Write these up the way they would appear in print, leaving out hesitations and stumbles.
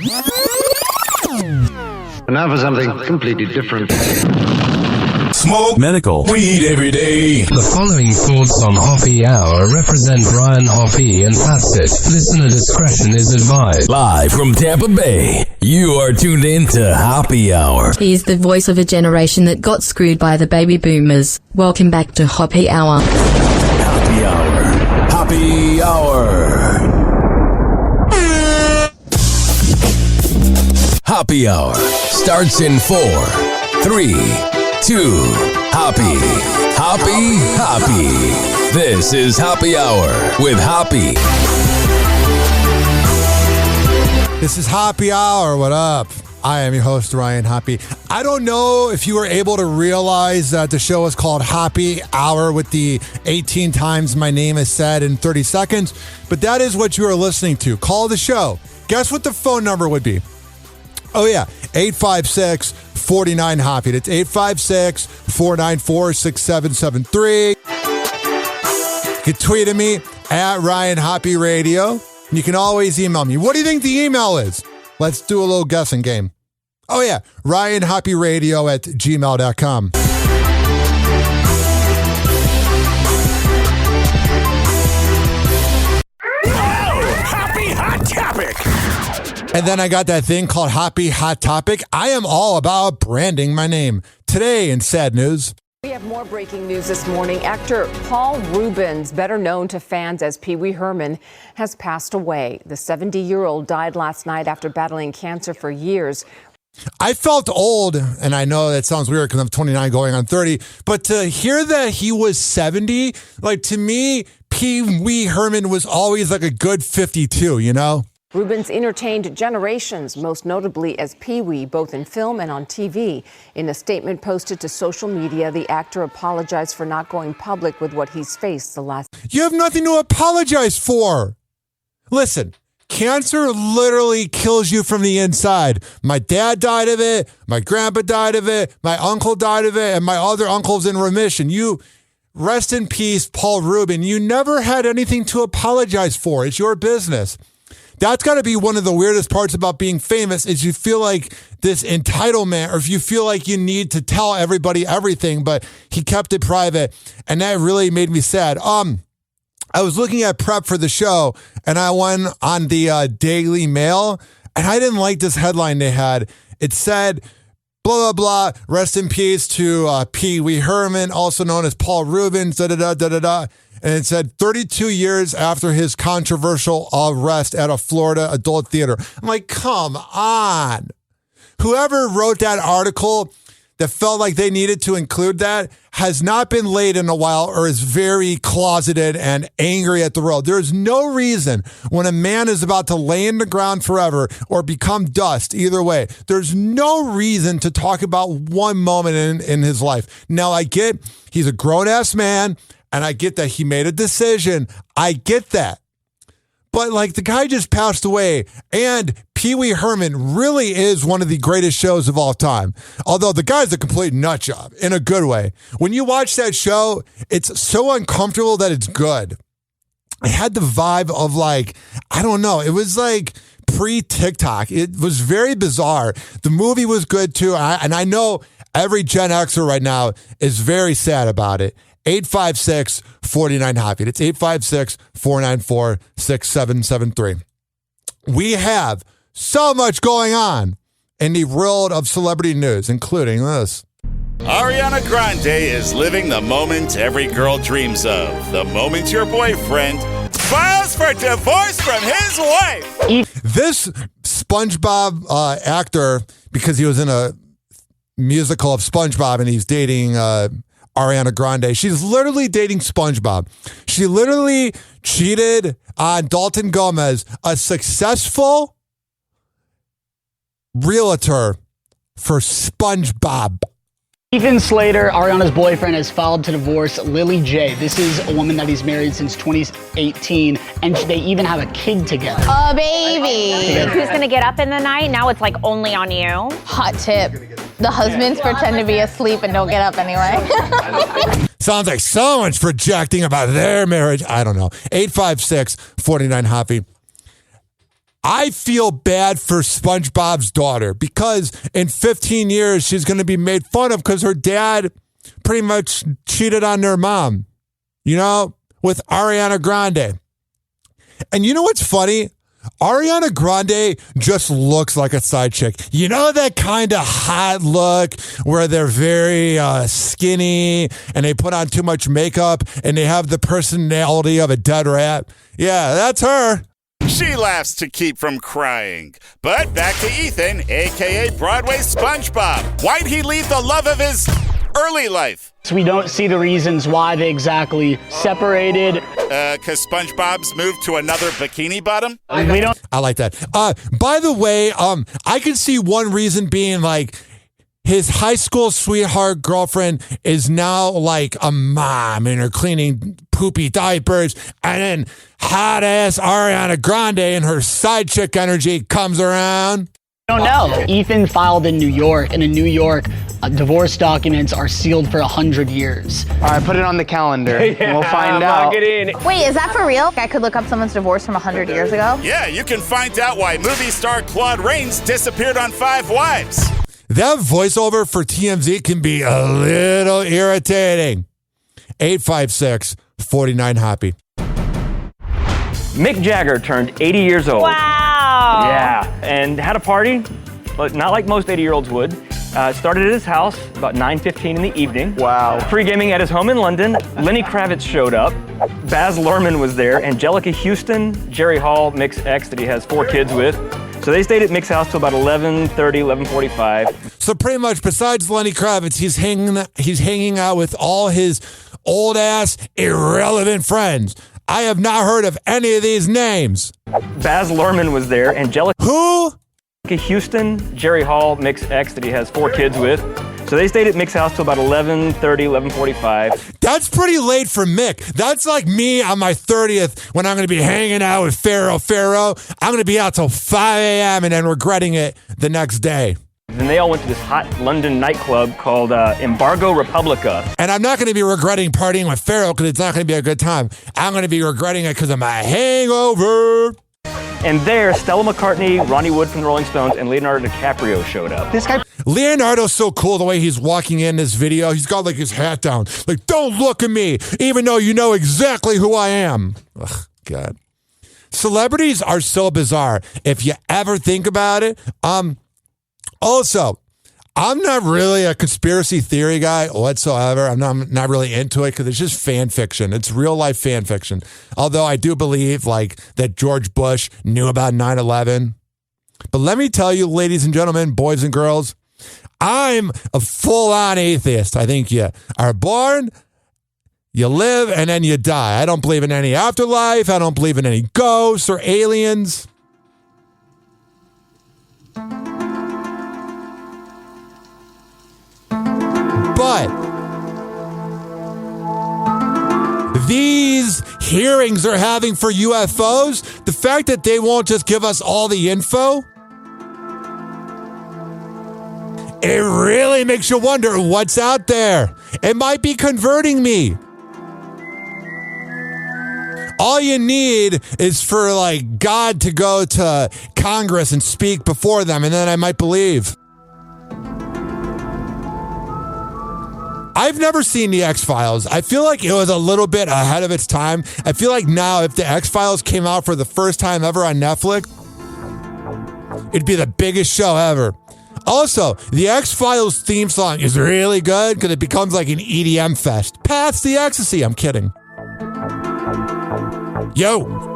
And now for something completely different. Smoke medical weed every day. The following thoughts on Hoppe Hour represent Ryan Hoppe and that's it. Listener discretion is advised. Live from Tampa Bay, you are tuned in to Hoppe Hour. He's the voice of a generation that got screwed by the baby boomers. Welcome back to Hoppe Hour. Hoppe Hour. Hoppe Hour. Hoppe Hour starts in 4, 3, 2, Hoppe. Hoppe, Hoppe. This is Hoppe Hour with Hoppe. This is Hoppe Hour. What up? I am your host, Ryan Hoppe. I don't know if you were able to realize that the show is called Hoppe Hour with the 18 times my name is said in 30 seconds, but that is what you are listening to. Call the show. Guess what the phone number would be? Oh, yeah, 856-49-HOPPE. That's 856-494-6773. You can tweet at me at Ryan Hoppe Radio. You can always email me. What do you think the email is? Let's do a little guessing game. Oh, yeah, RyanHoppeRadio@gmail.com. And then I got that thing called Hoppe Hot Topic. I am all about branding my name. Today in sad news. We have more breaking news this morning. Actor Paul Reubens, better known to fans as Pee Wee Herman, has passed away. The 70-year-old died last night after battling cancer for years. I felt old, and I know that sounds weird because I'm 29 going on 30, but to hear that he was 70, like to me, Pee Wee Herman was always like a good 52, you know? Reubens entertained generations, most notably as Pee Wee, both in film and on TV. In a statement posted to social media, the actor apologized for not going public with what he's faced the last. You have nothing to apologize for. Listen, cancer literally kills you from the inside. My dad died of it. My grandpa died of it. My uncle died of it. And my other uncle's in remission. You rest in peace, Paul Reubens. You never had anything to apologize for. It's your business. That's got to be one of the weirdest parts about being famous is you feel like this entitlement or if you feel like you need to tell everybody everything, but he kept it private. And that really made me sad. I was looking at prep for the show and I went on the Daily Mail and I didn't like this headline they had. It said, blah, blah, blah, rest in peace to Pee Wee Herman, also known as Paul Reubens, da-da-da. And it said 32 years after his controversial arrest at a Florida adult theater. I'm like, come on. Whoever wrote that article that felt like they needed to include that has not been laid in a while or is very closeted and angry at the world. There's no reason when a man is about to lay in the ground forever or become dust, either way, there's no reason to talk about one moment in his life. Now, I get he's a grown-ass man, and I get that he made a decision. I get that. But like the guy just passed away and Pee Wee Herman really is one of the greatest shows of all time. Although the guy's a complete nut job in a good way. When you watch that show, it's so uncomfortable that it's good. It had the vibe of like, I don't know. It was like pre-TikTok. It was very bizarre. The movie was good too. And I know every Gen Xer right now is very sad about it. 856-49-HOPPE. It's 856-494-6773. We have so much going on in the world of celebrity news, including this. Ariana Grande is living the moment every girl dreams of. The moment your boyfriend files for divorce from his wife. This SpongeBob actor, because he was in a musical of SpongeBob and he's dating Ariana Grande. She's literally dating SpongeBob. She literally cheated on Dalton Gomez, a successful realtor for SpongeBob. Ethan Slater, Ariana's boyfriend, has filed to divorce Lily J. This is a woman that he's married since 2018, and they even have a kid together. A baby. Who's gonna get up in the night? Now it's like only on you. Hot tip. The husbands pretend to be asleep and don't get up anyway. Sounds like someone's projecting about their marriage. I don't know. 856-49-HOPPE. I feel bad for SpongeBob's daughter because in 15 years, she's going to be made fun of because her dad pretty much cheated on their mom, with Ariana Grande. And you know what's funny? Ariana Grande just looks like a side chick. You know that kind of hot look where they're very skinny and they put on too much makeup and they have the personality of a dead rat? Yeah, that's her. She laughs to keep from crying. But back to Ethan, a.k.a. Broadway SpongeBob. Why'd he leave the love of his early life? So we don't see the reasons why they exactly separated. Because SpongeBob's moved to another bikini bottom? We don't. I like that. By the way, I can see one reason being like his high school sweetheart girlfriend is now like a mom and are cleaning poopy diapers, and then hot ass Ariana Grande and her side chick energy comes around. I don't know. Ethan filed in New York, and in New York, divorce documents are sealed for 100 years. All right, put it on the calendar. And we'll find out. Wait, is that for real? I could look up someone's divorce from 100 years ago? Yeah, you can find out why movie star Claude Rains disappeared on 5 Wives. That voiceover for TMZ can be a little irritating. 856-49-HOPPY. Mick Jagger turned 80 years old. Wow. Yeah, and had a party, but not like most 80-year-olds would. Started at his house about 9:15 in the evening. Wow. Pre-gaming at his home in London. Lenny Kravitz showed up. Baz Luhrmann was there. Angelica Houston, Jerry Hall, Mick's ex that he has 4 kids with. So they stayed at Mick's house till about 11:30, 11:45. So pretty much besides Lenny Kravitz, he's hanging out with all his old-ass, irrelevant friends. I have not heard of any of these names. Baz Luhrmann was there. Angelica Who? Houston, Jerry Hall, Mick's ex that he has 4 kids with. So they stayed at Mick's house till about 11:30, 11:45. That's pretty late for Mick. That's like me on my 30th when I'm going to be hanging out with Pharaoh. I'm going to be out till 5 a.m. and then regretting it the next day. Then they all went to this hot London nightclub called Embargo Republica. And I'm not going to be regretting partying with Pharaoh because it's not going to be a good time. I'm going to be regretting it because of my hangover. And there, Stella McCartney, Ronnie Wood from the Rolling Stones, and Leonardo DiCaprio showed up. This guy. Leonardo's so cool the way he's walking in this video. He's got like his hat down. Like, don't look at me, even though you know exactly who I am. Ugh, God. Celebrities are so bizarre. If you ever think about it. Also, I'm not really a conspiracy theory guy whatsoever. I'm not really into it because it's just fan fiction. It's real life fan fiction. Although I do believe like that George Bush knew about 9/11. But let me tell you, ladies and gentlemen, boys and girls, I'm a full-on atheist. I think you are born, you live, and then you die. I don't believe in any afterlife. I don't believe in any ghosts or aliens. But these hearings they're having for UFOs, the fact that they won't just give us all the info, it really makes you wonder what's out there. It might be converting me. All you need is for like God to go to Congress and speak before them, and then I might believe. I've never seen the X-Files. I feel like it was a little bit ahead of its time. I feel like now if the X-Files came out for the first time ever on Netflix, it'd be the biggest show ever. Also, the X-Files theme song is really good because it becomes like an EDM fest. Pass the ecstasy. I'm kidding. Yo.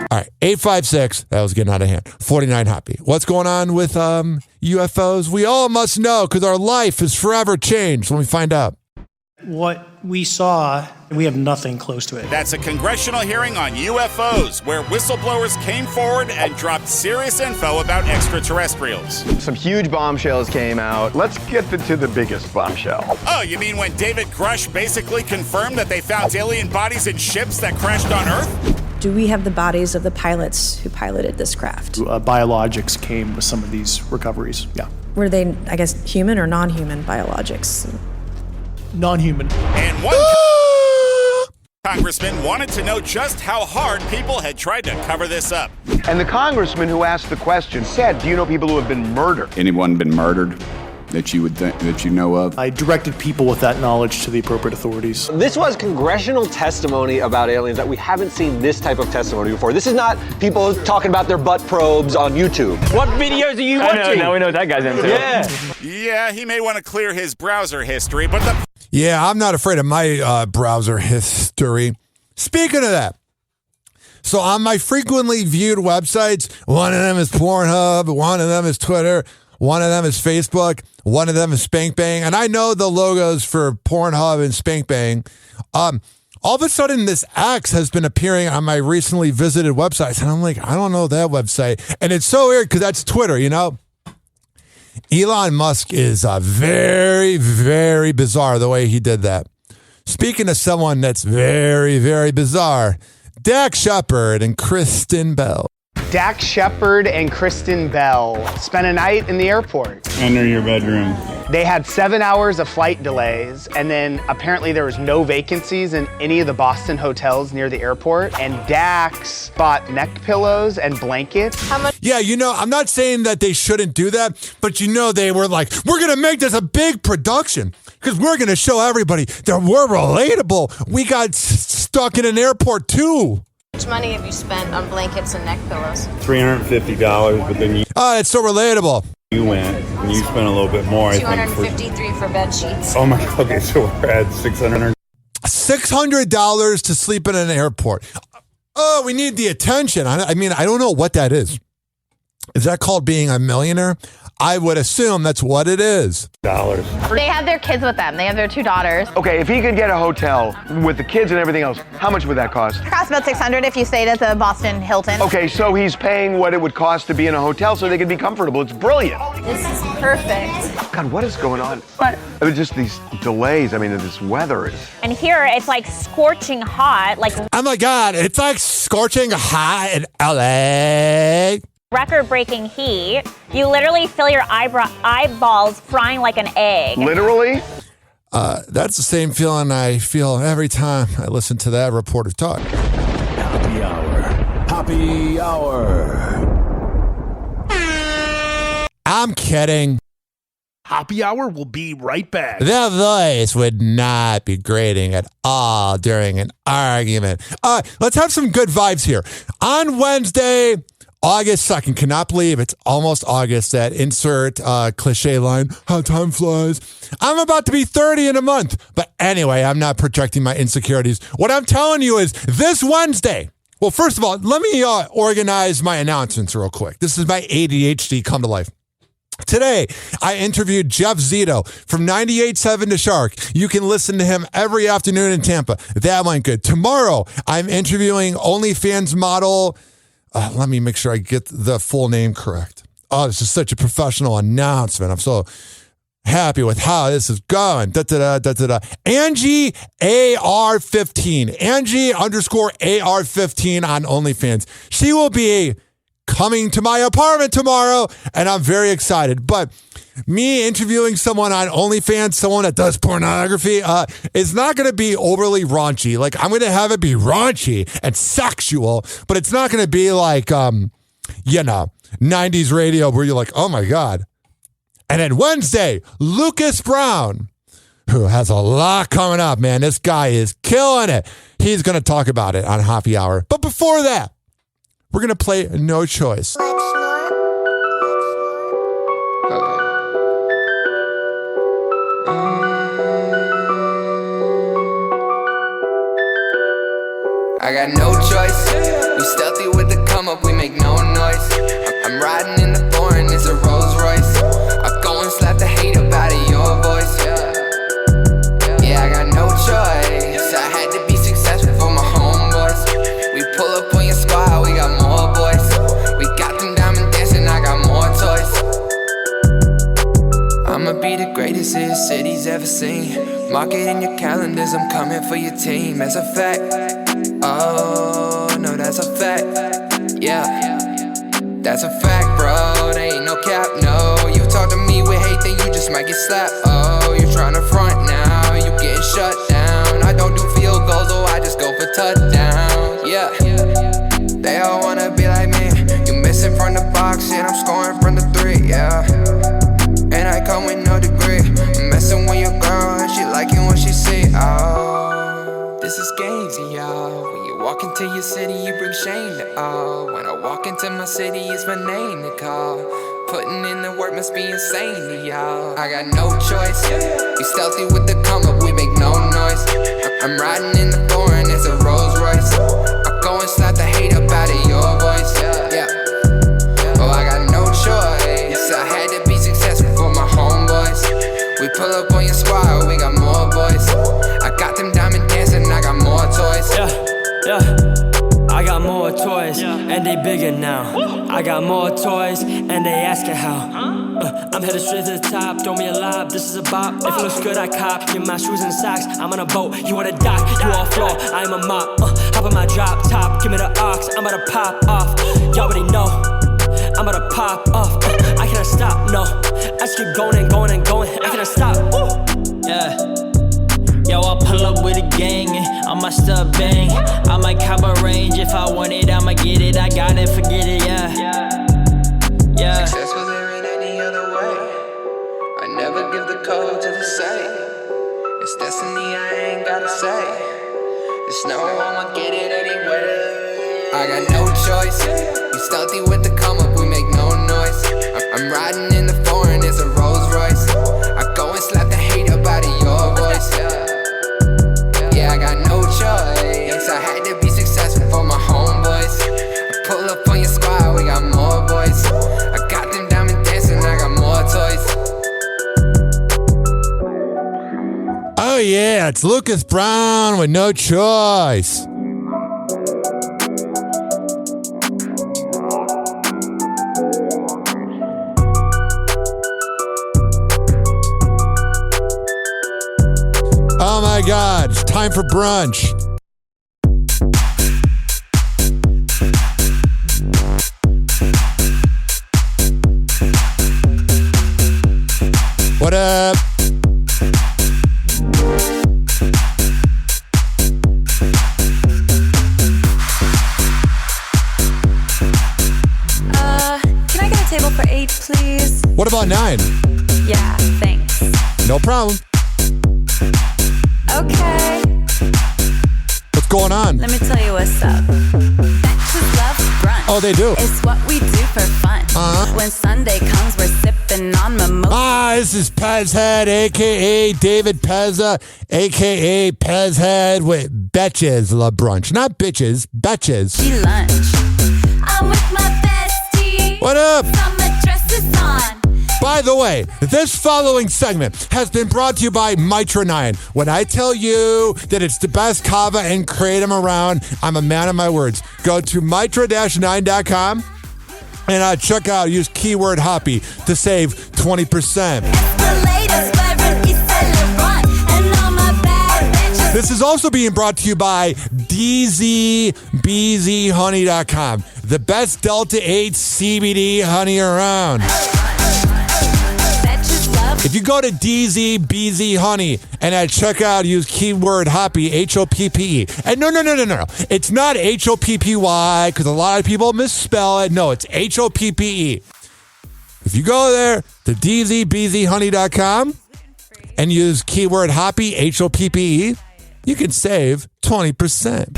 All right, 856. That was getting out of hand. 49-HOPPY. What's going on with UFOs? We all must know because our life is forever changed. Let me find out. What we saw, we have nothing close to it. That's a congressional hearing on UFOs where whistleblowers came forward and dropped serious info about extraterrestrials. Some huge bombshells came out. Let's get to the biggest bombshell. Oh, you mean when David Grush basically confirmed that they found alien bodies in ships that crashed on Earth? Do we have the bodies of the pilots who piloted this craft? Biologics came with some of these recoveries, yeah. Were they, I guess, human or non-human biologics? Non-human. And one... Congressman wanted to know just how hard people had tried to cover this up. And the congressman who asked the question said, do you know people who have been murdered? Anyone been murdered that you would think, that you know of? I directed people with that knowledge to the appropriate authorities. This was congressional testimony about aliens that we haven't seen this type of testimony before. This is not people talking about their butt probes on YouTube. What videos are you watching? Now we know what that guy's into. Yeah. Yeah, he may want to clear his browser history, but the... Yeah, I'm not afraid of my browser history. Speaking of that, so on my frequently viewed websites, one of them is Pornhub, one of them is Twitter, one of them is Facebook, one of them is Spank Bang, and I know the logos for Pornhub and Spank Bang. All of a sudden, this X has been appearing on my recently visited websites, and I'm like, I don't know that website. And it's so weird because that's Twitter, you know? Elon Musk is very, very bizarre the way he did that. Speaking of someone that's very, very bizarre, Dax Shepard and Kristen Bell. Dax Shepard and Kristen Bell spent a night in the airport. Enter your bedroom. They had 7 hours of flight delays, and then apparently there was no vacancies in any of the Boston hotels near the airport, and Dax bought neck pillows and blankets. How much? Yeah, you know, I'm not saying that they shouldn't do that, but you know, they were like, we're going to make this a big production because we're going to show everybody that we're relatable. We got stuck in an airport too. How much money have you spent on blankets and neck pillows? $350, but then Oh, it's so relatable. you went and you spent a little bit more. I think, $253 for bed sheets. Oh my God, okay, so we're at $600. $600 to sleep in an airport. Oh, we need the attention. I mean, I don't know what that is. Is that called being a millionaire? I would assume that's what it is. Dollars. They have their kids with them. They have their 2 daughters. Okay, if he could get a hotel with the kids and everything else, how much would that cost? It costs about $600 if you stayed at the Boston Hilton. Okay, so he's paying what it would cost to be in a hotel so they could be comfortable. It's brilliant. This is perfect. God, what is going on? What? I mean, just these delays. I mean, this weather is... And here it's like scorching hot, like Oh my God, it's like scorching hot in LA. record-breaking heat. You literally feel your eyeballs frying like an egg. Literally? That's the same feeling I feel every time I listen to that reporter talk. Happy Hour. Happy Hour. I'm kidding. Happy Hour will be right back. That voice would not be grating at all during an argument. Let's have some good vibes here. On Wednesday, August 2nd, cannot believe it's almost August, that insert cliche line, how time flies. I'm about to be 30 in a month. But anyway, I'm not projecting my insecurities. What I'm telling you is this Wednesday, well, first of all, let me organize my announcements real quick. This is my ADHD come to life. Today, I interviewed Jeff Zito from 98.7 The Shark. You can listen to him every afternoon in Tampa. That went good. Tomorrow, I'm interviewing OnlyFans model. Let me make sure I get the full name correct. Oh, this is such a professional announcement. I'm so happy with how this is going. Angie AR15. Angie _ AR15 on OnlyFans. She will be coming to my apartment tomorrow, and I'm very excited. But me interviewing someone on OnlyFans, someone that does pornography, is not going to be overly raunchy. Like, I'm going to have it be raunchy and sexual, but it's not going to be like, 90s radio where you're like, oh my God. And then Wednesday, Lucas Brown, who has a lot coming up, man. This guy is killing it. He's going to talk about it on Happy Hour. But before that, we're going to play No Choice. I got no choice. We stealthy with the come up, we make no noise. I'm riding in the foreign, it's a Rolls Royce. I go and slap the hate up out of your voice. Yeah, I got no choice. I had to be successful for my homeboys. We pull up on your squad, we got more boys. We got them diamond dancing, I got more toys. I'ma be the greatest this city's ever seen. Mark it in your calendars, I'm coming for your team. As a fact. Oh, no, that's a fact. Yeah, that's a fact, bro. There ain't no cap, no. You talk to me with hate, then you just might get slapped. Oh, you tryna front now, you getting shut down. I don't do field goals, oh, I just go for touchdowns. Yeah, they all wanna be like me. You missing from the box, and I'm scoring from the three, yeah. And I come with no degree. I'm messing with your girl, and she liking what she see. Oh, this is games, y'all. When you walk into your city, you bring shame to all. When I walk into my city, it's my name to call. Putting in the work must be insane to y'all. I got no choice. We stealthy with the come up, we make no noise. I'm riding in the foreign, it's a Rolls Royce. I go and slap the hate up out of your voice. Yeah. Oh, I got no choice. I had to be successful for my homeboys. We pull up on your squad, we got more boys. I got them diamond dancing, I got more toys. Yeah. I got more toys, and they bigger now. I got more toys, and they asking how. I'm headed straight to the top, throw me a lob, this is a bop. If it looks good, I cop, get my shoes and socks. I'm on a boat, you on a dock, you all floor, I'm a mop. Hop on my drop top, give me the ox, I'm about to pop off. Y'all already know, I'm about to pop off. I cannot stop, no. I just keep going and going and going, I cannot stop. Yeah. Yo, I'll pull up with a gang, I might start bang. I might cop a range, if I want it, I'ma get it. I got it, forget it, yeah. Success was there in any other way. I never give the code to the same. It's destiny, I ain't gotta say. It's no, I'ma get it anyway. I got no choice. We stealthy with the come up, we make no noise. I'm riding in the foreign, it's a Rolls Royce. I go and slap the hate up out of your voice. Yeah, I got no choice. I had to be successful for my homeboys. I pull up on your squad, we got more boys. I got them diamond dancing, I got more toys. Oh, yeah, it's Lucas Brown with No Choice. Oh, my God, it's time for brunch. What up? Can I get a table for 8, please? What about 9? Yeah, thanks. No problem. Okay. What's going on? Let me tell you what's up. Betches love brunch. Oh, they do? It's what we do for fun. When Sunday comes, we're sipping on mimosa. This is Pez Head, a.k.a. David Pezza, a.k.a. Pez Head with Betches Love Brunch. Not bitches, Betches. Lunch. I'm with my bestie. What up? Summer dresses on. By the way, this following segment has been brought to you by Mitra 9. When I tell you that it's the best Kava and Kratom around, I'm a man of my words. Go to mitra-9.com and check out, use keyword Hoppe to save 20%. This is also being brought to you by DZBZHoney.com, the best Delta 8 CBD honey around. If you go to DZBZ Honey and at checkout use keyword Hoppe, H-O-P-P-E. And no. It's not H-O-P-P-Y because a lot of people misspell it. No, it's H-O-P-P-E. If you go there to DZBZHoney.com and use keyword Hoppe, H-O-P-P-E, you can save 20%.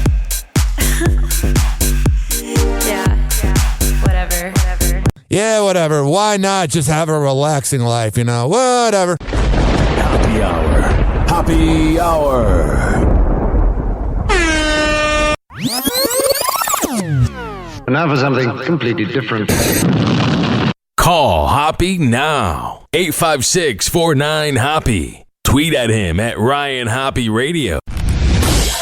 Yeah, whatever. Why not just have a relaxing life, you know? Whatever. Happy Hour. Happy Hour. And now for something completely different. Call Hoppe now. 856-49-HOPPE. Tweet at him at Ryan Hoppe Radio.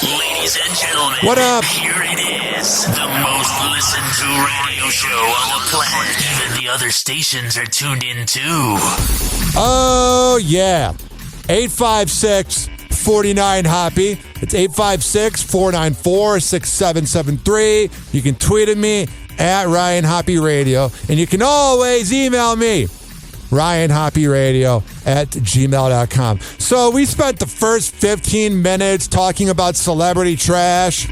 Ladies and gentlemen, what up? Here it is, the most listened to radio show on the planet. Even the other stations are tuned in too. Oh, yeah. 856-49-HOPPE. It's 856-494-6773. You can tweet at me at Ryan Hoppe Radio. And you can always email me RyanHoppyRadio@gmail.com. So we spent the first 15 minutes talking about celebrity trash,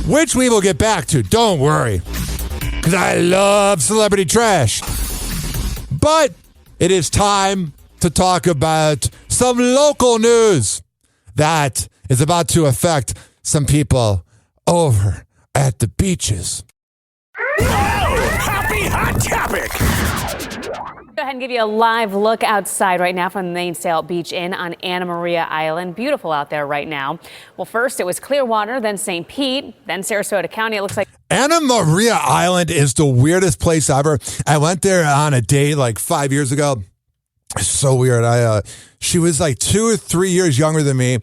which we will get back to. Don't worry, because I love celebrity trash. But it is time to talk about some local news that is about to affect some people over at the beaches. Happy Hot Topic! Go ahead and give you a live look outside right now from the Mainsail Beach Inn on Anna Maria Island. Beautiful out there right now. Well, first it was Clearwater, then St. Pete, then Sarasota County. It looks like Anna Maria Island is the weirdest place ever. I went there on a date like 5 years ago. It's so weird. She was like 2 or 3 years younger than me.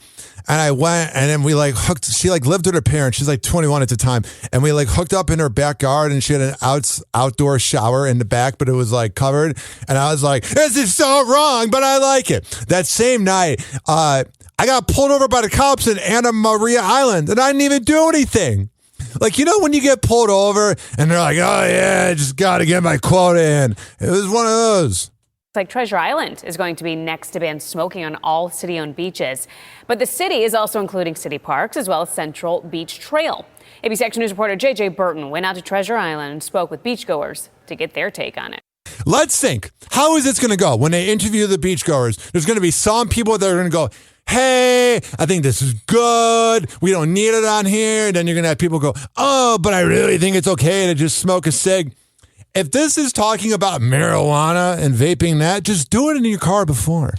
And I went, and then we like hooked. She like lived with her parents. She's like 21 at the time, and we like hooked up in her backyard. And she had an outdoor shower in the back, but it was like covered. And I was like, "This is so wrong," but I like it. That same night, I got pulled over by the cops in Anna Maria Island, and I didn't even do anything. Like, you know, when you get pulled over, and they're like, "Oh yeah, I just got to get my quota in." It was one of those. like Treasure Island is going to be next to ban smoking on all city-owned beaches. But the city is also including city parks as well as Central Beach Trail. ABC Action News reporter J.J. Burton went out to Treasure Island and spoke with beachgoers to get their take on it. Let's think. How is this going to go? When they interview the beachgoers, there's going to be some people that are going to go, hey, I think this is good. We don't need it on here. And then you're going to have people go, oh, but I really think it's okay to just smoke a cig. If this is talking about marijuana and vaping that, just do it in your car before.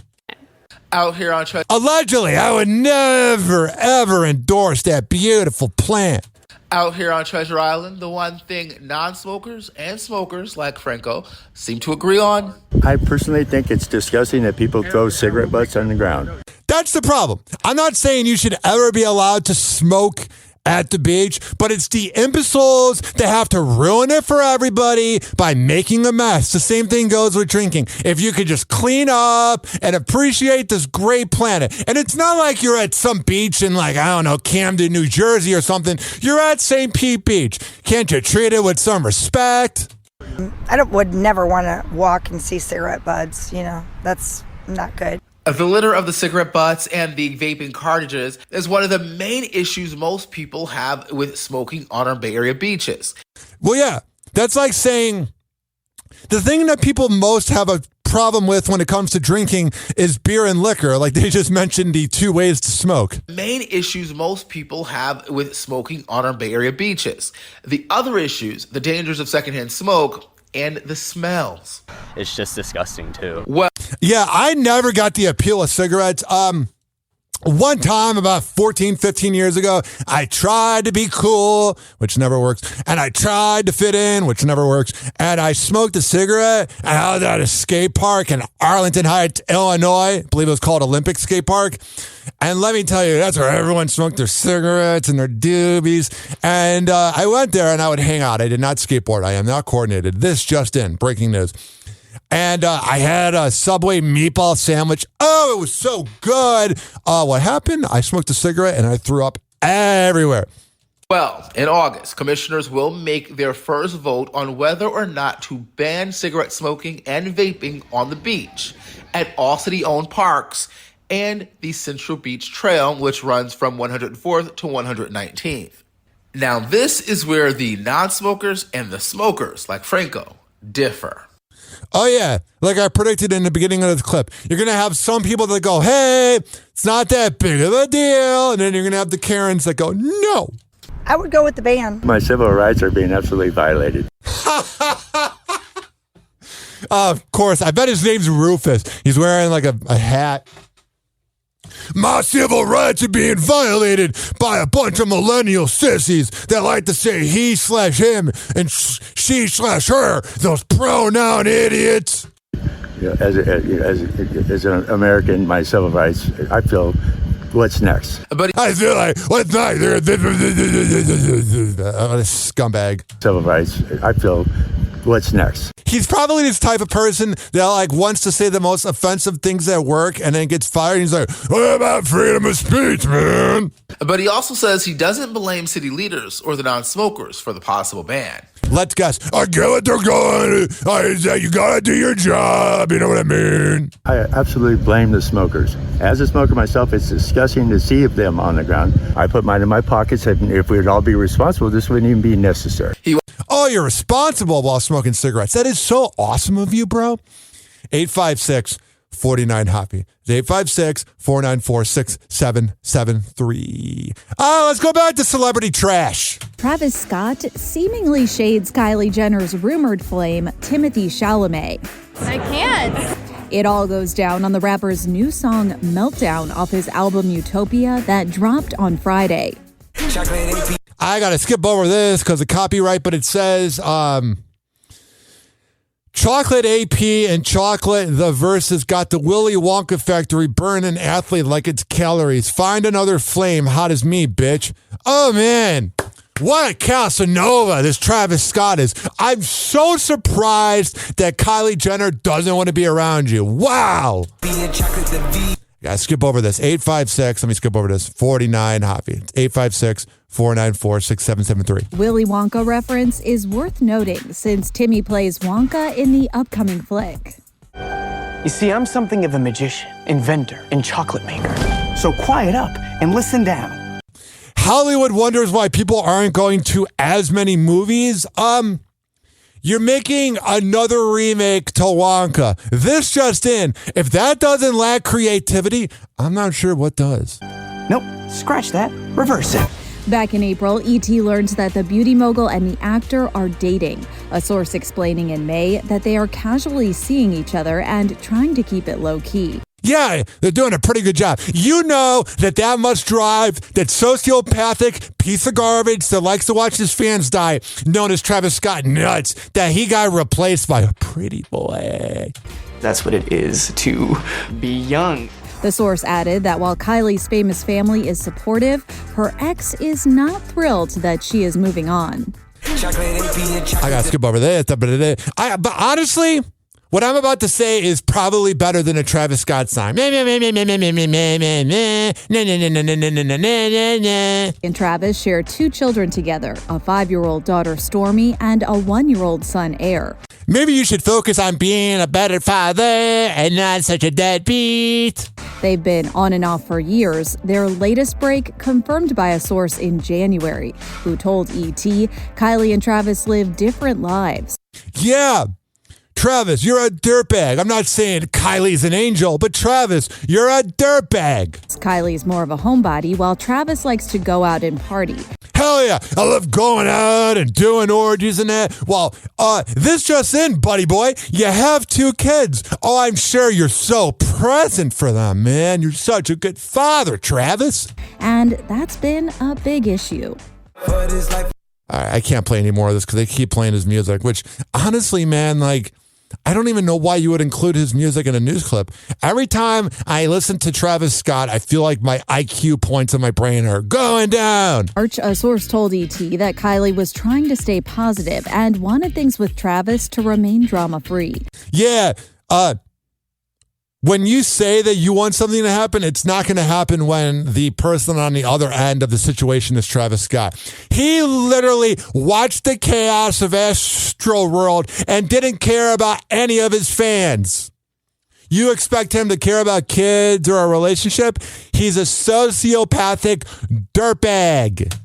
Out here on Treasure. Allegedly, I would never, ever endorse that beautiful plant. Out here on Treasure Island, the one thing non-smokers and smokers like Franco seem to agree on. I personally think it's disgusting that people throw cigarette butts on the ground. That's the problem. I'm not saying you should ever be allowed to smoke at the beach, but it's the imbeciles that have to ruin it for everybody by making a mess. The same thing goes with drinking. If you could just clean up and appreciate this great planet. And it's not like you're at some beach in, like, I don't know, Camden, New Jersey or something. You're at St. Pete Beach. Can't you treat it with some respect? Would never want to walk and see cigarette butts. You know, that's not good. The litter of the cigarette butts and the vaping cartridges is one of the main issues most people have with smoking on our Bay Area beaches. Well, yeah, that's like saying the thing that people most have a problem with when it comes to drinking is beer and liquor. Like they just mentioned the two ways to smoke. Main issues most people have with smoking on our Bay Area beaches. The other issues, the dangers of secondhand smoke, and the smells. It's just disgusting too. Well, yeah, I never got the appeal of cigarettes. One time about 14, 15 years ago, I tried to be cool, which never works. And I tried to fit in, which never works. And I smoked a cigarette. And I was at a skate park in Arlington Heights, Illinois. I believe it was called Olympic Skate Park. And let me tell you, that's where everyone smoked their cigarettes and their doobies. And I went there and I would hang out. I did not skateboard. I am not coordinated. This just in, breaking news. And I had a Subway meatball sandwich. Oh, it was so good. What happened? I smoked a cigarette and I threw up everywhere. Well, in August, commissioners will make their first vote on whether or not to ban cigarette smoking and vaping on the beach at all city-owned parks and the Central Beach Trail, which runs from 104th to 119th. Now, this is where the non-smokers and the smokers, like Franco, differ. Oh, yeah. Like I predicted in the beginning of the clip, you're going to have some people that go, hey, it's not that big of a deal. And then you're going to have the Karens that go, no. I would go with the ban. My civil rights are being absolutely violated. Of course. I bet his name's Rufus. He's wearing like a hat. My civil rights are being violated by a bunch of millennial sissies that like to say he/him and she/her, those pronoun idiots. As an American, my civil rights, I feel, what's next? But I feel like, what's next? Scumbag. Civil rights, I feel, what's next? He's probably this type of person that like wants to say the most offensive things at work and then gets fired. And he's like, what about freedom of speech, man? But he also says he doesn't blame city leaders or the non-smokers for the possible ban. Let's guess. I get what they're going. You gotta do your job. You know what I mean? I absolutely blame the smokers. As a smoker myself, it's disgusting to see them on the ground. I put mine in my pockets, and if we'd all be responsible, this wouldn't even be necessary. Oh, you're responsible while smoking cigarettes. That is so awesome of you, bro. 856-49-HOPPY. 856-494-6773. Let's go back to celebrity trash. Travis Scott seemingly shades Kylie Jenner's rumored flame, Timothée Chalamet. I can't. It all goes down on the rapper's new song, Meltdown, off his album Utopia that dropped on Friday. I got to skip over this because of copyright, but it says Chocolate AP and Chocolate the Versus got the Willy Wonka factory burning athlete like it's calories. Find another flame hot as me, bitch. Oh, man. What a Casanova this Travis Scott is. I'm so surprised that Kylie Jenner doesn't want to be around you. Wow. Gotta skip over this. 49-HOPPY. 856-494-6773. Willy Wonka reference is worth noting since Timmy plays Wonka in the upcoming flick. You see, I'm something of a magician, inventor, and chocolate maker. So quiet up and listen down. Hollywood wonders why people aren't going to as many movies. You're making another remake to Wonka. This just in. If that doesn't lack creativity, I'm not sure what does. Nope, scratch that. Reverse it. Back in April, E.T. learned that the beauty mogul and the actor are dating. A source explaining in May that they are casually seeing each other and trying to keep it low-key. Yeah, they're doing a pretty good job. You know that must drive that sociopathic piece of garbage that likes to watch his fans die, known as Travis Scott, nuts, that he got replaced by a pretty boy. That's what it is to be young. The source added that while Kylie's famous family is supportive, her ex is not thrilled that she is moving on. I gotta skip over this. But honestly, what I'm about to say is probably better than a Travis Scott song. And Travis share 2 children together, a 5-year-old daughter, Stormy, and a 1-year-old son, Air. Maybe you should focus on being a better father and not such a deadbeat. They've been on and off for years. Their latest break confirmed by a source in January, who told E.T. Kylie and Travis live different lives. Yeah. Travis, you're a dirtbag. I'm not saying Kylie's an angel, but Travis, you're a dirtbag. Kylie's more of a homebody, while Travis likes to go out and party. Hell yeah, I love going out and doing orgies and that. Well, this just in, buddy boy, you have 2 kids. Oh, I'm sure you're so present for them, man. You're such a good father, Travis. And that's been a big issue. All right, I can't play any more of this because they keep playing his music, which honestly, man, like, I don't even know why you would include his music in a news clip. Every time I listen to Travis Scott, I feel like my IQ points in my brain are going down. A source told ET that Kylie was trying to stay positive and wanted things with Travis to remain drama-free. Yeah, when you say that you want something to happen, it's not going to happen when the person on the other end of the situation is Travis Scott. He literally watched the chaos of Astroworld and didn't care about any of his fans. You expect him to care about kids or a relationship? He's a sociopathic dirtbag.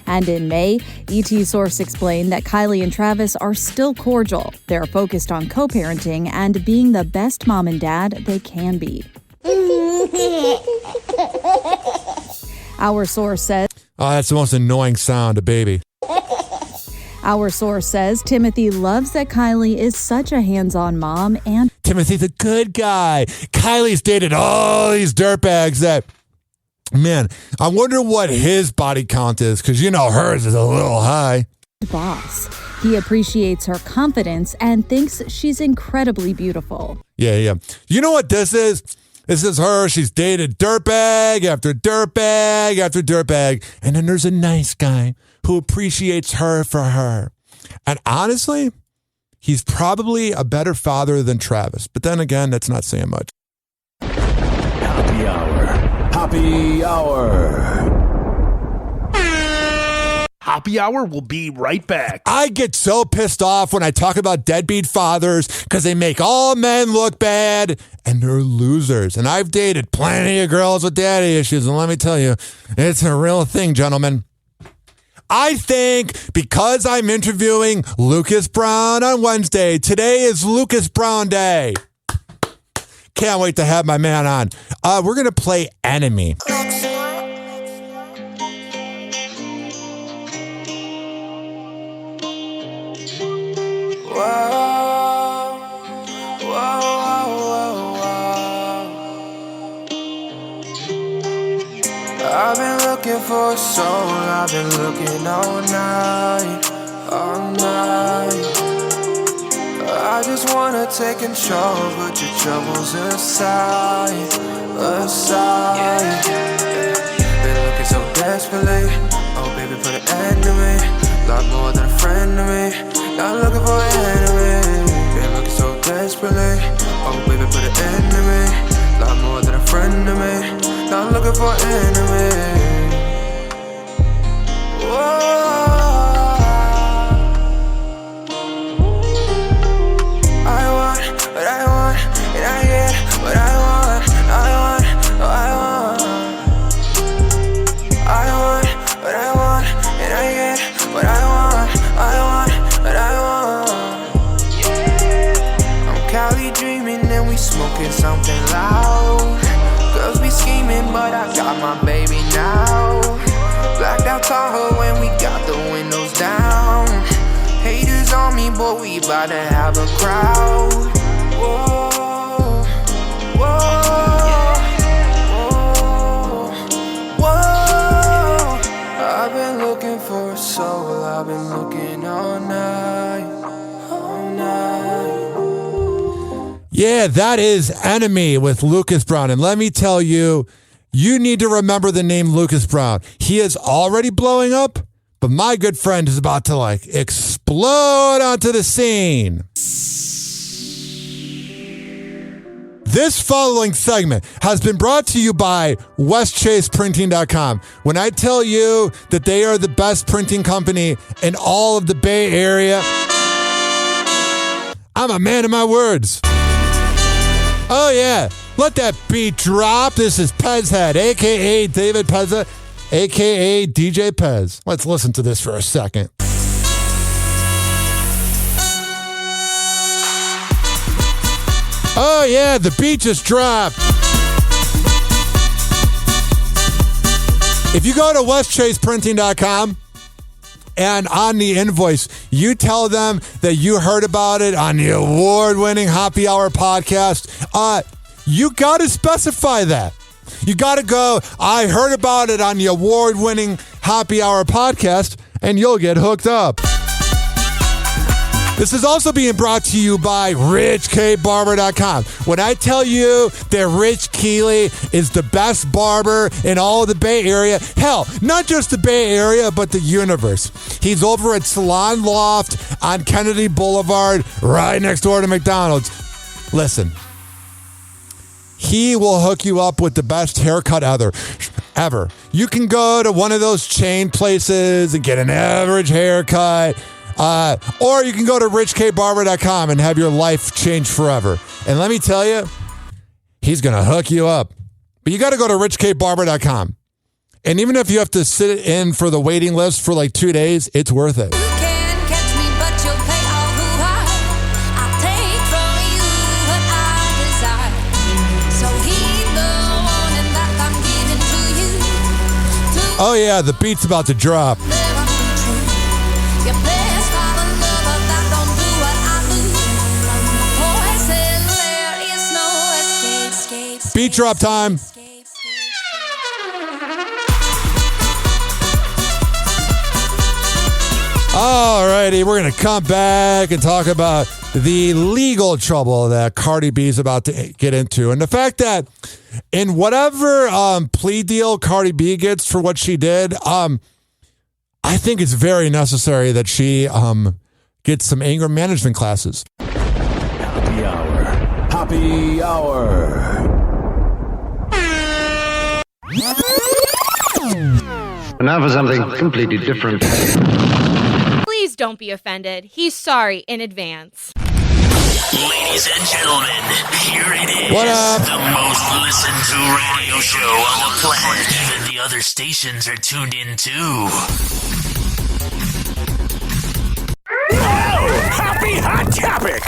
And in May, ET source explained that Kylie and Travis are still cordial. They're focused on co-parenting and being the best mom and dad they can be. Our source says... Oh, that's the most annoying sound, a baby. Our source says Timothy loves that Kylie is such a hands-on mom and... Timothy's a good guy. Kylie's dated all these dirtbags that... Man, I wonder what his body count is, because, you know, hers is a little high. Boss. He appreciates her confidence and thinks she's incredibly beautiful. Yeah. You know what this is? This is her. She's dated dirtbag after dirtbag after dirtbag. And then there's a nice guy who appreciates her for her. And honestly, he's probably a better father than Travis. But then again, that's not saying much. Happy Hour. Happy Hour. Happy Hour will be right back. I get so pissed off when I talk about deadbeat fathers because they make all men look bad and they're losers. And I've dated plenty of girls with daddy issues, and let me tell you, it's a real thing, gentlemen. I think because I'm interviewing Lucas Brown on Wednesday, today is Lucas Brown Day. Can't wait to have my man on. We're going to play Enemy. I've been looking for a soul, I've been looking all night, all night. I just wanna take control, put your troubles aside, aside. Been looking so desperately, oh baby put an end to me. Lot more than a friend to me, not looking for an enemy. Been looking so desperately, oh baby put an end to me. Lot more than a friend to me, not looking for an enemy. Whoa. I want what I want, and I get what I want. I want what I want. I want what I want, and I get what I want. I want what I want. I'm Cali dreaming and we smoking something loud. Girls be scheming, but I got my baby now. Blacked out Tahoe when we got the windows down. Haters on me, but we bout to have a crowd. Whoa, whoa, whoa, whoa. I've been looking for a soul, I've been looking all night, all night. Yeah, that is Enemy with Lucas Brown. And let me tell you, you need to remember the name Lucas Brown. He is already blowing up, but my good friend is about to explode onto the scene. This following segment has been brought to you by WestChasePrinting.com. When I tell you that they are the best printing company in all of the Bay Area, I'm a man of my words. Oh, yeah. Let that beat drop. This is Pezhead, a.k.a. David Pezza, a.k.a. DJ Pez. Let's listen to this for a second. Oh, yeah. The beat just dropped. If you go to WestChasePrinting.com, and on the invoice, you tell them that you heard about it on the award-winning Happy Hour podcast. You got to specify that. You got to go, I heard about it on the award-winning Happy Hour podcast, and you'll get hooked up. This is also being brought to you by RichKBarber.com. When I tell you that Rich Keeley is the best barber in all of the Bay Area, hell, not just the Bay Area, but the universe. He's over at Salon Loft on Kennedy Boulevard, right next door to McDonald's. Listen, he will hook you up with the best haircut ever. You can go to one of those chain places and get an average haircut. Or you can go to richkbarber.com and have your life change forever. And let me tell you, he's going to hook you up. But you got to go to richkbarber.com. And even if you have to sit in for the waiting list for 2 days, it's worth it. Oh yeah, the beat's about to drop. Beat drop time. Alrighty, we're going to come back and talk about the legal trouble that Cardi B is about to get into. And the fact that in whatever plea deal Cardi B gets for what she did, I think it's very necessary that she gets some anger management classes. Happy Hour. Happy Hour. And now for something completely different. Please don't be offended. He's sorry in advance. Ladies and gentlemen, here it is. What up? The most listened to radio show on the planet. Even the other stations are tuned in too. Happy Hot Topic!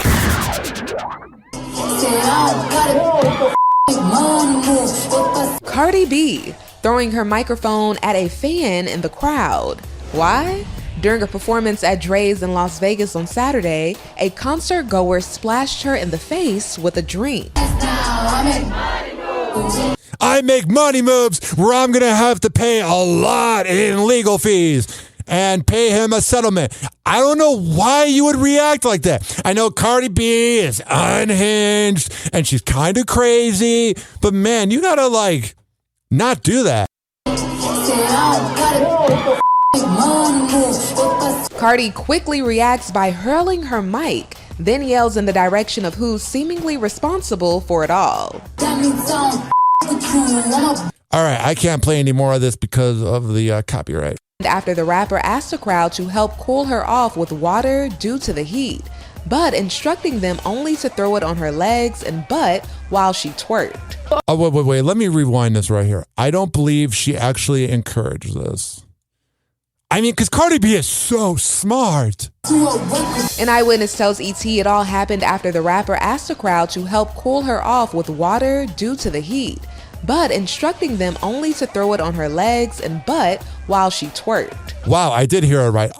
Cardi B throwing her microphone at a fan in the crowd. Why? During a performance at Dre's in Las Vegas on Saturday, a concert goer splashed her in the face with a drink. I make money moves where I'm going to have to pay a lot in legal fees and pay him a settlement. I don't know why you would react like that. I know Cardi B is unhinged and she's kind of crazy, but man, you got to not do that. Cardi quickly reacts by hurling her mic, then yells in the direction of who's seemingly responsible for it all. All right, I can't play any more of this because of the copyright. After the rapper asked the crowd to help cool her off with water due to the heat, but instructing them only to throw it on her legs and butt while she twerked. Oh, wait. Let me rewind this right here. I don't believe she actually encouraged this. I mean, because Cardi B is so smart. An eyewitness tells ET it all happened after the rapper asked the crowd to help cool her off with water due to the heat, but instructing them only to throw it on her legs and butt while she twerked. Wow, I did hear it right.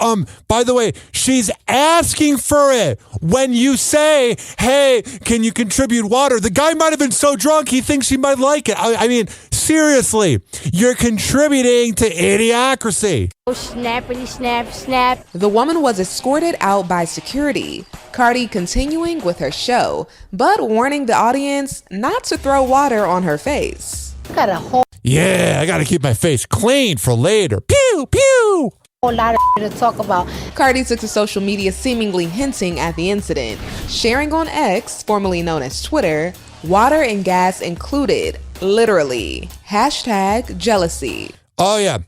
By the way, she's asking for it. When you say, hey, can you contribute water? The guy might have been so drunk he thinks she might like it. I mean, seriously, you're contributing to idiocracy. Oh, snappity snap, snap. The woman was escorted out by security, Cardi continuing with her show, but warning the audience not to throw water on her face. Got a whole Yeah, I got to keep my face clean for later. Pew, pew. lot of to talk about. Cardi took to social media seemingly hinting at the incident, sharing on X, formerly known as Twitter, water and gas included, literally, #jealousy. Oh, yeah.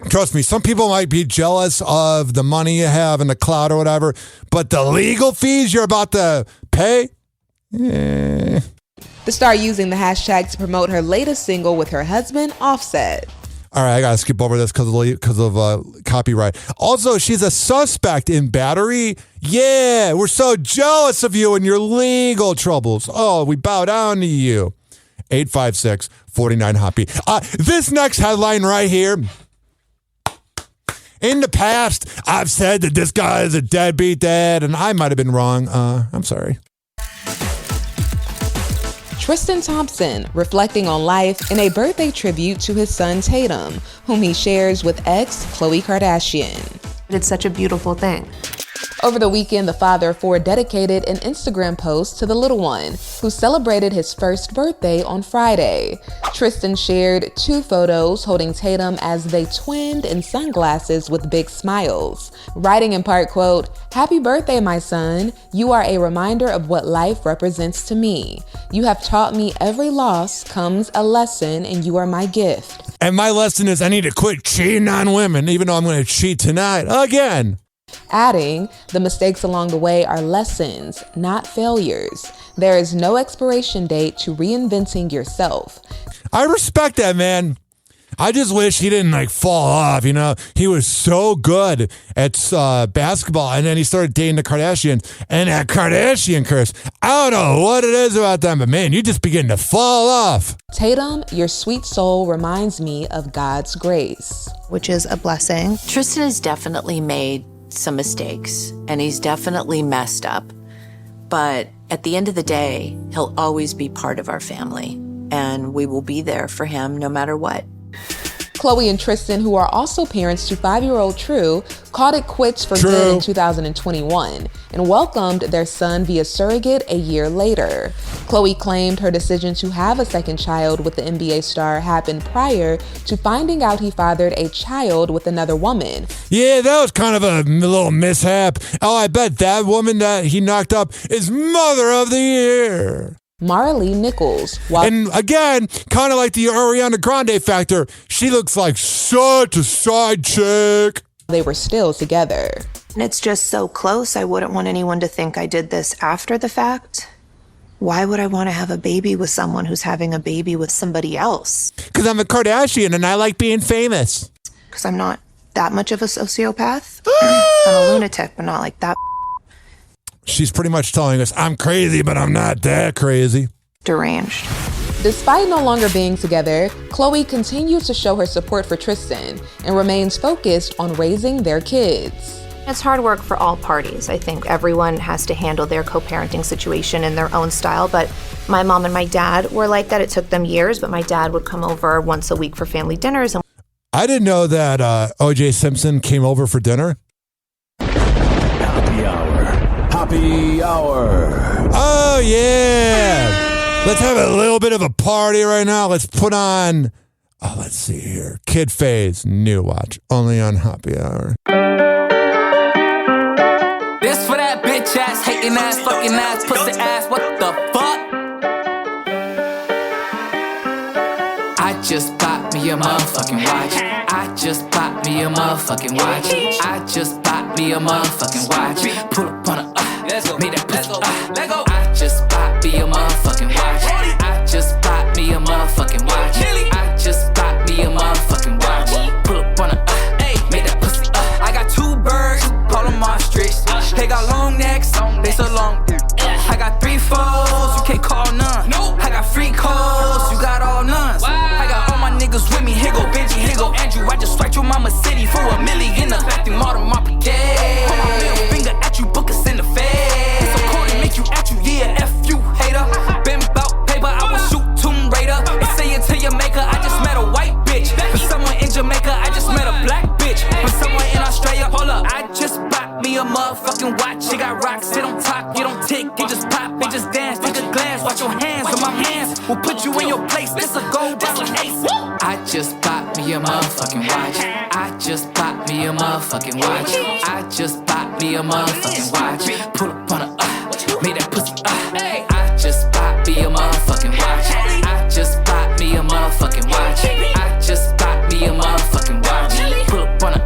Trust me, some people might be jealous of the money you have in the cloud or whatever, but the legal fees you're about to pay? The star using the hashtag to promote her latest single with her husband, Offset. All right, I got to skip over this because of copyright. Also, she's a suspect in battery. Yeah, we're so jealous of you and your legal troubles. Oh, we bow down to you. 856-49-HOPPY. This next headline right here. In the past, I've said that this guy is a deadbeat dad, and I might have been wrong. I'm sorry. Tristan Thompson reflecting on life in a birthday tribute to his son Tatum, whom he shares with ex Khloe Kardashian. It's such a beautiful thing. Over the weekend, the father of four dedicated an Instagram post to the little one, who celebrated his first birthday on Friday. Tristan shared 2 photos holding Tatum as they twinned in sunglasses with big smiles, writing in part, quote, "Happy birthday, my son. You are a reminder of what life represents to me. You have taught me every loss comes a lesson, and you are my gift." And my lesson is I need to quit cheating on women, even though I'm going to cheat tonight again. Adding, the mistakes along the way are lessons, not failures. There is no expiration date to reinventing yourself. I respect that, man. I just wish he didn't fall off, He was so good at basketball, and then he started dating the Kardashians, and that Kardashian curse. I don't know what it is about them, but man, you just begin to fall off. Tatum, your sweet soul reminds me of God's grace. Which is a blessing. Tristan has definitely made some mistakes, and he's definitely messed up. But at the end of the day, he'll always be part of our family, and we will be there for him no matter what. Khloe and Tristan, who are also parents to 5-year-old True, called it quits for good in 2021 and welcomed their son via surrogate a year later. Khloe claimed her decision to have a second child with the NBA star happened prior to finding out he fathered a child with another woman. Yeah, that was kind of a little mishap. Oh, I bet that woman that he knocked up is Mother of the Year. Marley Nichols. And again, kind of like the Ariana Grande factor, she looks like such a side chick. They were still together. And it's just so close, I wouldn't want anyone to think I did this after the fact. Why would I want to have a baby with someone who's having a baby with somebody else? Because I'm a Kardashian and I like being famous. Because I'm not that much of a sociopath. I'm a lunatic, but not like that. She's pretty much telling us, I'm crazy, but I'm not that crazy. Deranged. Despite no longer being together, Khloe continues to show her support for Tristan and remains focused on raising their kids. It's hard work for all parties. I think everyone has to handle their co-parenting situation in their own style, but my mom and my dad were like that. It took them years, but my dad would come over once a week for family dinners. I didn't know that O.J. Simpson came over for dinner. Happy hour. Happy hour. Oh, yeah. Let's have a little bit of a party right now. Let's put on, let's see here. Kid Phase, new watch, only on Happy Hour. This for that bitch ass, hating ass, fucking ass, pussy ass, what the fuck? I just bought me a motherfucking watch. I just bought me a motherfucking watch. I just bought me a motherfucking watch. Pull up on a, made that pussy, let go. I just bought me a motherfucking watch. I just bought me a motherfucking watch. I just bought me a motherfucking watch. Pull up on a, made that pussy, I got two birds, call them ostrich. They got long necks, they so long. I got 3 foes, you can't call none. I got free calls, you got all nuns. I got all my niggas with me, here go Benji, here go Andrew. I just swiped your mama city for $1 million. The bathroom model, my brigade. Put my middle finger at you, book us in the face. It's so cold to make you at you, yeah, F you, hater. Been bout paper, I will shoot Tomb Raider. And say it to your maker, I just met a white bitch. For someone in Jamaica, I just met a black bitch. For someone in Australia, hold up, I just bought me a motherfucking watch. It got rocks, sit on top, you don't tick, it just pop, it just dance, take a glance, watch your hands on my hands. We'll put you in your place, this a gold, that's an ace. I just bought me a motherfucking watch. I just bought me a motherfucking watch. I just bought me a motherfucking watch. Pull up on a, made that pussy, I just bought me a motherfucking watch. I just bought me a motherfucking watch. I just bought me a motherfucking watch. Pull up on a,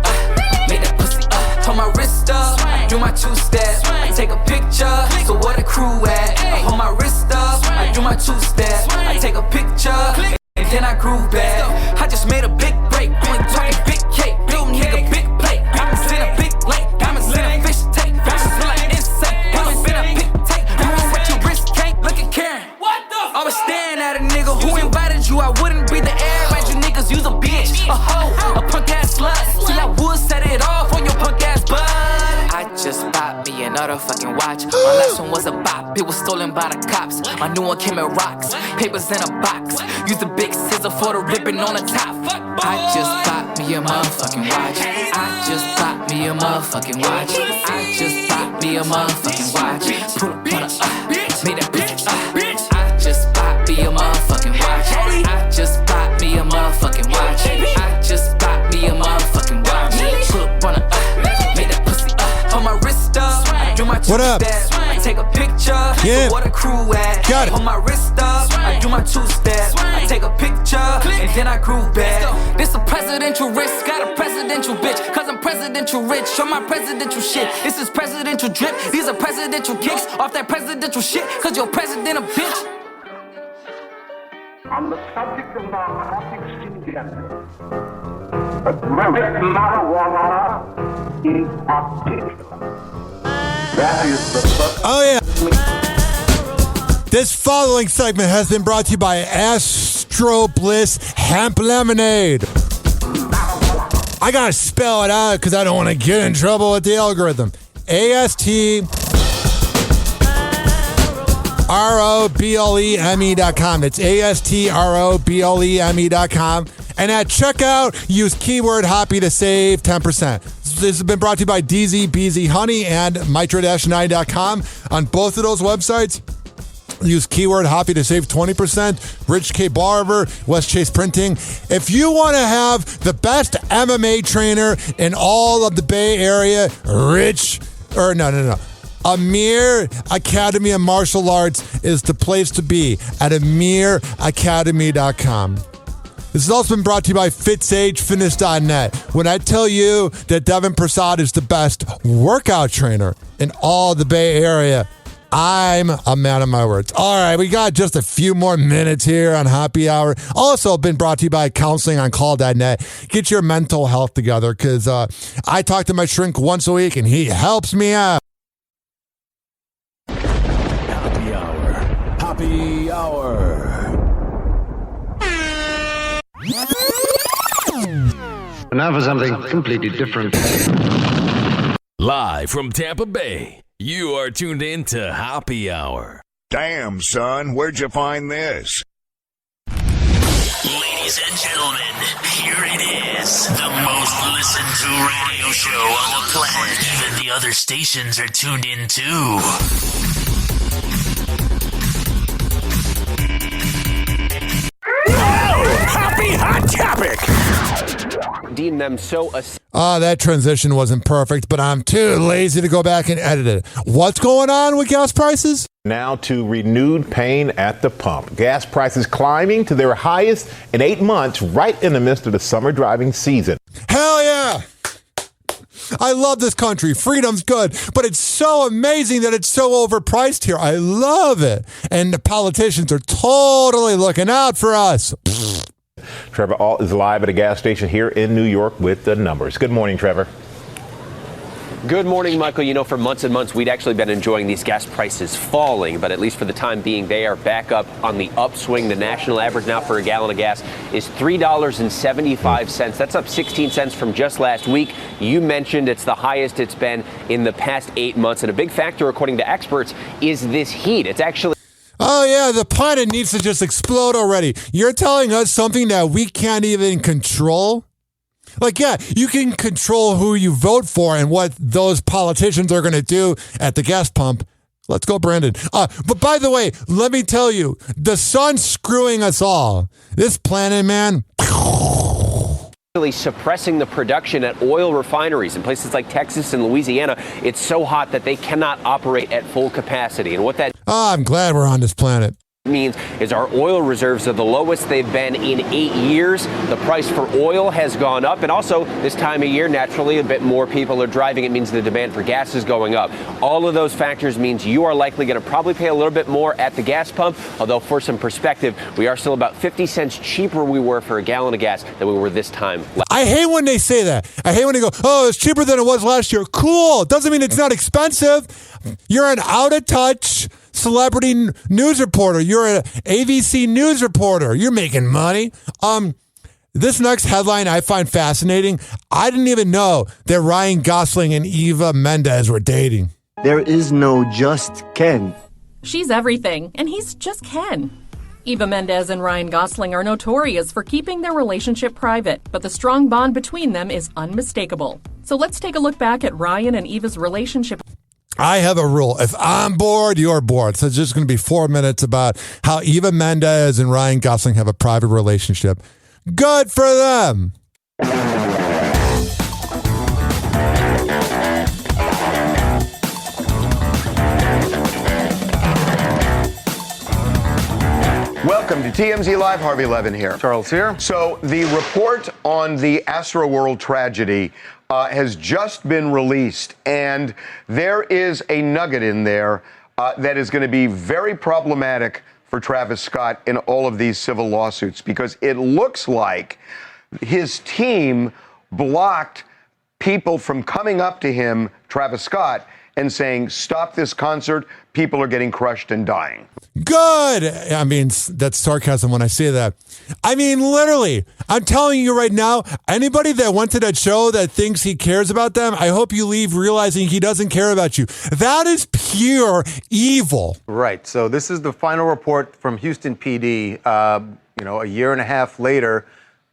made that pussy, hold my wrist up, do my 2-step, I take a picture, so where the crew at? I hold my wrist up, I do my 2-step, I take a picture, and then I groove back. I just made a big break, only talking big cake, build nigga big plate. Diamonds in a big lake, diamonds in a fish tank, diamonds feel like insane. Diamonds in a big tank, you want what your wrist can't. Look at Karen, I was staring at a nigga who invited you. I wouldn't breathe the air, right? You niggas use a bitch, a hoe, a punk ass slut. See, I would set it off on your punk ass butt. I just bought me another fucking watch. My last one was a bop, it was stolen by the cops. My new one came in rocks, papers in a box. Use the big scissor for the ribbon on the top. I just bought me a motherfucking watch. I just bought me a motherfucking watch. I just bought me a motherfucking watch. Pull up on a, made that bitch, I just bought me a motherfucking watch. I just bought me a motherfucking watch. I just bought me a motherfucking watch. Pull up on a, made that pussy, on my wrist up, I do my 2-step, I take a picture, so where the crew at? Got it. On my wrist up, I do my 2-step, I take a picture, and then I groove back. This a presidential risk, got a presidential bitch, cause I'm presidential rich, on my presidential shit. This is presidential drip, these are presidential kicks, off that presidential shit, cause your president a bitch. On the subject of narcotic stimulants, marijuana is particular. That is the first. Oh, yeah. This following segment has been brought to you by Astro Bliss Hemp Lemonade. I gotta spell it out because I don't want to get in trouble with the algorithm. ASTROBLEME.com. It's ASTROBLEME.com. And at checkout, use keyword Hoppe to save 10%. This has been brought to you by DZBZ Honey and Mitra-9.com. On both of those websites, use keyword Hoppe to save 20%. Rich K. Barber, West Chase Printing. If you want to have the best MMA trainer in all of the Bay Area, Amir Academy of Martial Arts is the place to be at amiracademy.com. This has also been brought to you by FitSageFitness.net. When I tell you that Devin Prasad is the best workout trainer in all the Bay Area, I'm a man of my words. All right, we got just a few more minutes here on Happy Hour. Also been brought to you by counselingoncall.net. Get your mental health together because I talk to my shrink once a week and he helps me out. Happy Hour. Happy Hour. Now for something completely different. Live from Tampa Bay, you are tuned in to Happy Hour. Damn, son, where'd you find this? Ladies and gentlemen, here it is. The most listened to radio show on the planet. Even the other stations are tuned in too. Happy Hot Topic! Deem them so. That transition wasn't perfect, but I'm too lazy to go back and edit it. What's going on with gas prices? Now to renewed pain at the pump. Gas prices climbing to their highest in 8 months, right in the midst of the summer driving season. Hell yeah! I love this country. Freedom's good, but it's so amazing that it's so overpriced here. I love it. And the politicians are totally looking out for us. Trevor Alt is live at a gas station here in New York with the numbers. Good morning, Trevor. Good morning, Michael. You know, for months and months, we'd actually been enjoying these gas prices falling, but at least for the time being, they are back up on the upswing. The national average now for a gallon of gas is $3.75. That's up 16 cents from just last week. You mentioned it's the highest it's been in the past 8 months, and a big factor, according to experts, is this heat. It's actually... Oh, yeah, the planet needs to just explode already. You're telling us something that we can't even control? Like, yeah, you can control who you vote for and what those politicians are going to do at the gas pump. Let's go, Brandon. But by the way, let me tell you, the sun's screwing us all. This planet, man... suppressing the production at oil refineries in places like Texas and Louisiana. It's so hot that they cannot operate at full capacity. And what that I'm glad we're on this planet. means is our oil reserves are the lowest they've been in 8 years. The price for oil has gone up, and also this time of year, naturally, a bit more people are driving. It means the demand for gas is going up. All of those factors means you are likely going to probably pay a little bit more at the gas pump, although for some perspective, we are still about 50 cents cheaper we were for a gallon of gas than we were this time. I hate when they say that. I hate when they go, oh, it's cheaper than it was last year. Cool. Doesn't mean it's not expensive. You're an out-of-touch celebrity news reporter. You're an ABC news reporter. You're making money. This next headline I find fascinating. I didn't even know that Ryan Gosling and Eva Mendes were dating. There is no just Ken. She's everything, and he's just Ken. Eva Mendes and Ryan Gosling are notorious for keeping their relationship private, but the strong bond between them is unmistakable. So let's take a look back at Ryan and Eva's relationship. I have a rule. If I'm bored, you're bored. So it's just going to be 4 minutes about how Eva Mendes and Ryan Gosling have a private relationship. Good for them. Welcome to TMZ Live. Harvey Levin here. Charles here. So the report on the Astroworld tragedy has just been released, and there is a nugget in there that is going to be very problematic for Travis Scott in all of these civil lawsuits, because it looks like his team blocked people from coming up to him, Travis Scott, and saying, stop this concert. People are getting crushed and dying. Good. I mean, that's sarcasm when I say that. I mean, literally, I'm telling you right now, anybody that went to that show that thinks he cares about them, I hope you leave realizing he doesn't care about you. That is pure evil. Right. So this is the final report from Houston PD, a year and a half later,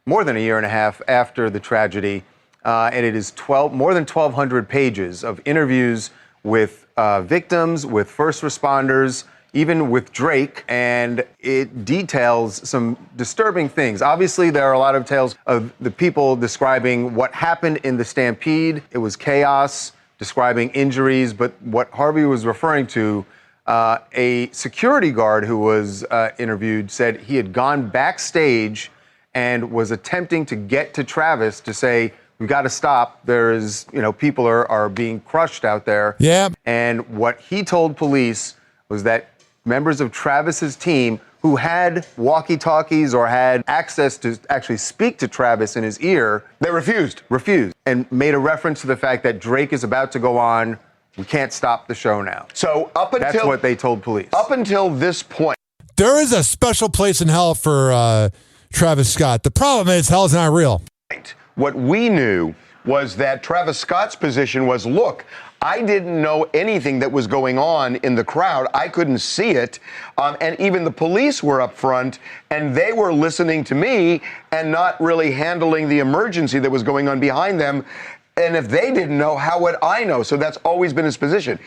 more than a year and a half after the tragedy. And it is more than 1,200 pages of interviews with victims, with first responders, even with Drake, and it details some disturbing things. Obviously, there are a lot of tales of the people describing what happened in the stampede. It was chaos. describing injuries. But what Harvey was referring to, a security guard who was interviewed said he had gone backstage and was attempting to get to Travis to say, we got to stop. There is, people are being crushed out there. Yeah. And what he told police was that members of Travis's team who had walkie-talkies or had access to actually speak to Travis in his ear, they refused, and made a reference to the fact that Drake is about to go on. We can't stop the show now. So that's what they told police. Up until this point, there is a special place in hell for Travis Scott. The problem is hell's not real. What we knew was that Travis Scott's position was, look, I didn't know anything that was going on in the crowd. I couldn't see it. And even the police were up front, and they were listening to me and not really handling the emergency that was going on behind them. And if they didn't know, how would I know? So that's always been his position.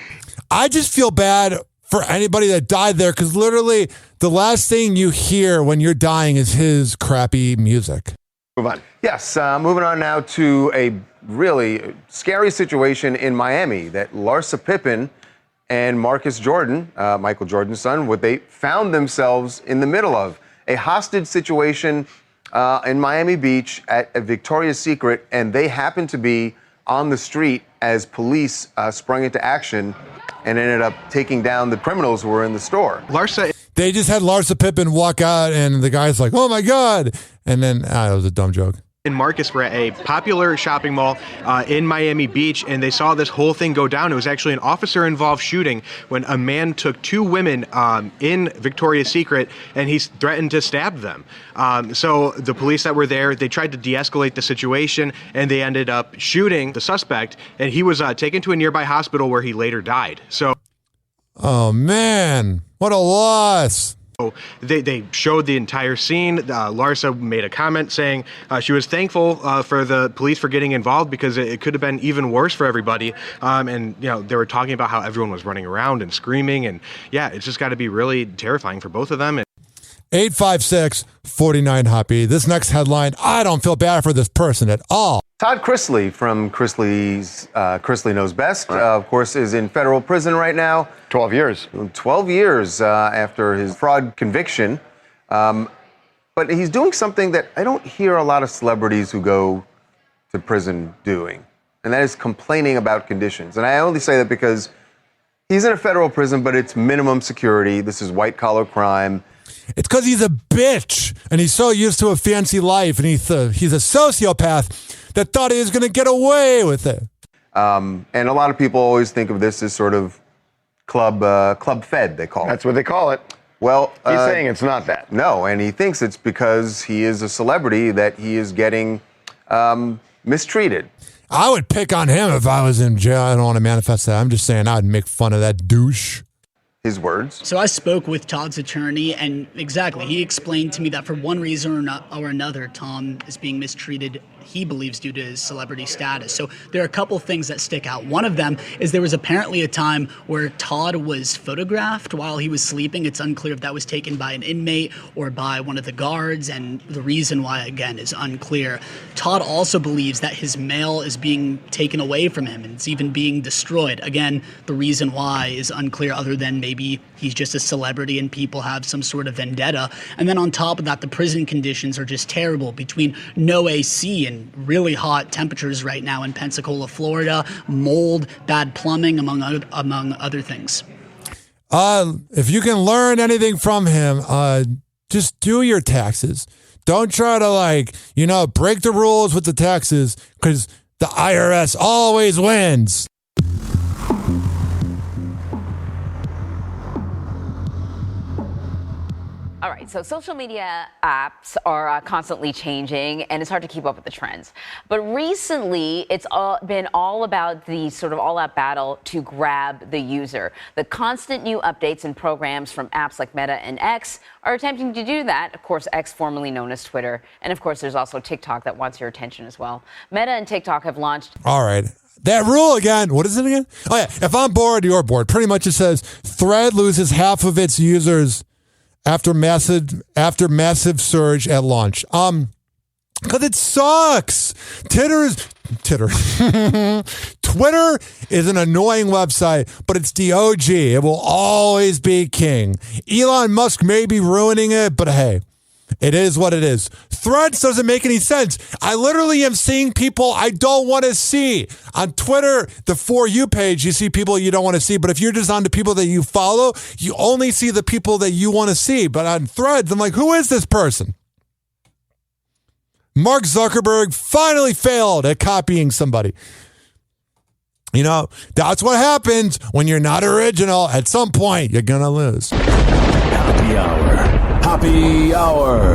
I just feel bad for anybody that died there, because literally the last thing you hear when you're dying is his crappy music. Move on. Yes, moving on now to a really scary situation in Miami that Larsa Pippen and Marcus Jordan, Michael Jordan's son, what they found themselves in the middle of. A hostage situation in Miami Beach at a Victoria's Secret, and they happened to be on the street as police sprung into action and ended up taking down the criminals who were in the store. They just had Larsa Pippen walk out, and the guy's like, oh my God. And then, it was a dumb joke. And Marcus were at a popular shopping mall in Miami Beach, and they saw this whole thing go down. It was actually an officer-involved shooting when a man took two women in Victoria's Secret, and he threatened to stab them. So the police that were there, they tried to de-escalate the situation, and they ended up shooting the suspect, and he was taken to a nearby hospital where he later died. So, oh man, what a loss. They showed the entire scene. Larsa made a comment saying she was thankful for the police for getting involved because it could have been even worse for everybody. And they were talking about how everyone was running around and screaming. And yeah, it's just got to be really terrifying for both of them. 856-49-HOPPY. This next headline, I don't feel bad for this person at all. Todd Chrisley from Chrisley's Chrisley Knows Best, of course, is in federal prison right now. 12 years. 12 years after his fraud conviction. But he's doing something that I don't hear a lot of celebrities who go to prison doing, and that is complaining about conditions. And I only say that because he's in a federal prison, but it's minimum security. This is white-collar crime. It's because he's a bitch, and he's so used to a fancy life, and he's a sociopath that thought he was going to get away with it. And a lot of people always think of this as sort of club fed, they call it. That's what they call it. Well, he's saying it's not that. No, and he thinks it's because he is a celebrity that he is getting mistreated. I would pick on him if I was in jail. I don't want to manifest that. I'm just saying I would make fun of that douche. His words. So I spoke with Todd's attorney, and exactly, he explained to me that for one reason or another, Tom is being mistreated, he believes, due to his celebrity status. So there are a couple things that stick out. One of them is there was apparently a time where Todd was photographed while he was sleeping. It's unclear if that was taken by an inmate or by one of the guards, and the reason why, again, is unclear. Todd also believes that his mail is being taken away from him, and it's even being destroyed. Again, the reason why is unclear, other than maybe he's just a celebrity and people have some sort of vendetta. And then on top of that, the prison conditions are just terrible, between no AC and really hot temperatures right now in Pensacola, Florida, mold, bad plumbing, among other things. If you can learn anything from him, just do your taxes. Don't try to break the rules with the taxes, because the IRS always wins. All right, so social media apps are constantly changing, and it's hard to keep up with the trends. But recently, it's been all about the sort of all-out battle to grab the user. The constant new updates and programs from apps like Meta and X are attempting to do that. Of course, X, formerly known as Twitter. And of course, there's also TikTok that wants your attention as well. Meta and TikTok have launched... All right. That rule again, what is it again? Oh, yeah. If I'm bored, you're bored. Pretty much it says Thread loses half of its users after massive surge at launch. Because it sucks. Twitter is an annoying website, but it's the OG. It will always be king. Elon Musk may be ruining it, but hey, it is what it is. Threads doesn't make any sense. I literally am seeing people I don't want to see. On Twitter, the For You page, you see people you don't want to see. But if you're just on the people that you follow, you only see the people that you want to see. But on Threads, I'm like, who is this person? Mark Zuckerberg finally failed at copying somebody. You know, that's what happens when you're not original. At some point, you're going to lose. Happy Hour. Happy Hour.